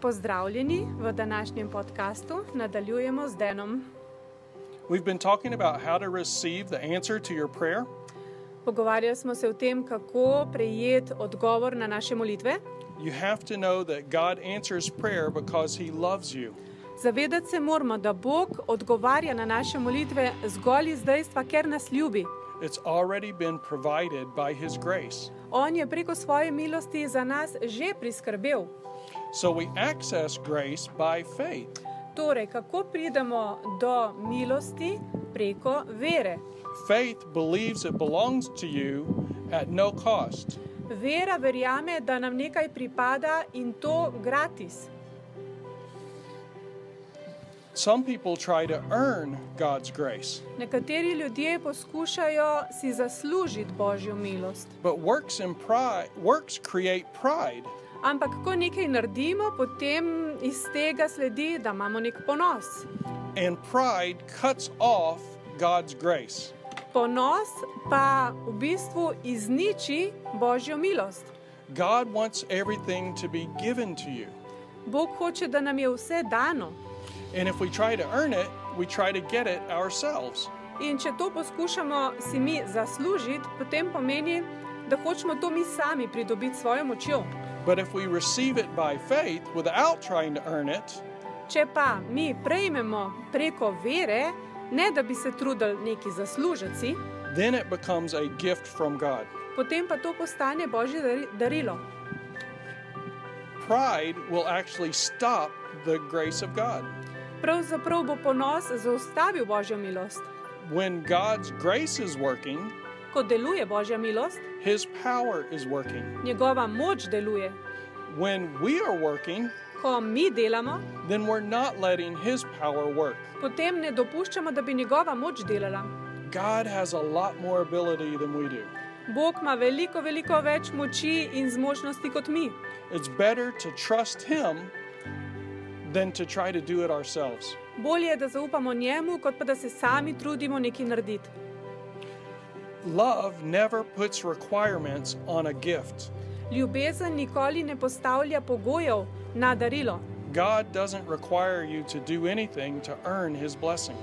Pozdravljeni v današnjem podcastu. Nadaljujemo z Denom. We've been talking about how to receive the answer to your prayer. Pogovarjali smo se o tem, kako prejeti odgovor na naše molitve. You have to know that God answers prayer because He loves you. Zavedati se moramo, da Bog odgovarja na naše molitve zgolj iz dejstva, ker nas ljubi. It's already been provided by His grace. On je preko svoje milosti za nas že priskrbel. So we access grace by faith. Torej, kako pridemo do milosti? Preko vere. Faith believes it belongs to you at no cost. Vera verjame, da nam nekaj pripada in to gratis. Some people try to earn God's grace. Nekateri ljudje poskušajo si zaslužiti Božjo milost. But works create pride. Ampak ko nekaj naredimo, potem iz tega sledi, da imamo nek ponos. And pride cuts off God's grace. Ponos pa v bistvu izniči Božjo milost. God wants everything to be given to you. Bog hoče, da nam je vse dano. And if we try to earn it, we try to get it ourselves. In če to poskušamo si mi zaslužiti, potem pomeni, da hočemo to mi sami pridobiti svojo močjo. But if we receive it by faith without trying to earn it, če pa mi prejmemo preko vere, ne da bi se trudili neki zaslužiti, then it becomes a gift from God. potem pa to postane Božje darilo. Pride will actually stop the grace of God. Pravzaprav bo ponos zaustavil Božjo milost. When God's grace is working, Ko deluje Božja milost, His power is working. njegova moč deluje. When we are working, Ko mi delamo, then we're not letting His power work. potem ne dopuščamo, da bi njegova moč delala. God has a lot more ability than we do. Bog ima veliko več moči in zmožnosti kot mi. It's better to trust Him than to try to do it ourselves. Bolje je, da zaupamo njemu, kot pa da se sami trudimo nekaj narediti. Love never puts requirements on a gift. Ljubezen nikoli ne postavlja pogojev na darilo. God doesn't require you to do anything to earn His blessing.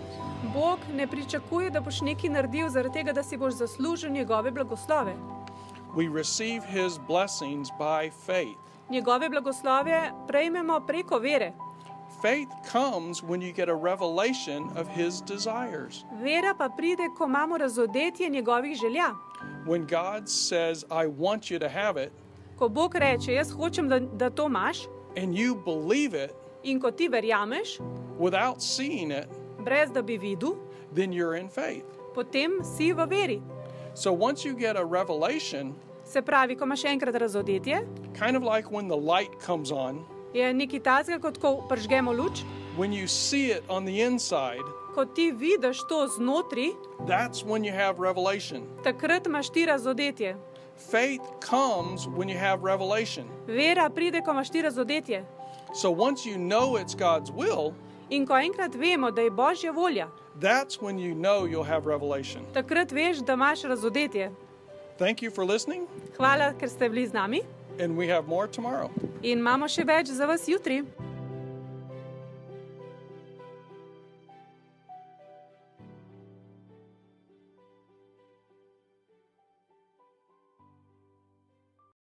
Bog ne pričakuje, da boš nekaj naredil zaradi tega, da si boš zaslužil njegove blagoslove. We receive His blessings by faith. Njegove blagoslove prejmemo preko vere. Faith comes when you get a revelation of His desires. Vera pa pride, ko imamo razodetje njegovih želja. When God says, I want you to have it, Ko Bog reče, jaz hočem, da to imaš, and you believe it in ko ti verjameš, without seeing it, brez da bi videl, then you're in faith. potem si v veri. So once you get a revelation, Se pravi, ko imaš enkrat razodetje, kind of like when the light comes on, je nekaj takega, kot ko pržgemo luč. when you see it on the inside, Ko ti vidiš to znotri, that's when you have revelation. takrat imaš ti razodetje. Faith comes when you have revelation. Vera pride, ko imaš ti razodetje. So once you know it's God's will, In ko enkrat vemo, da je Božja volja, that's when you know you'll have revelation. takrat veš, da imaš razodetje. Thank you for listening, Hvala, ker ste bili z nami and we have more tomorrow. in imamo še več za vas jutri.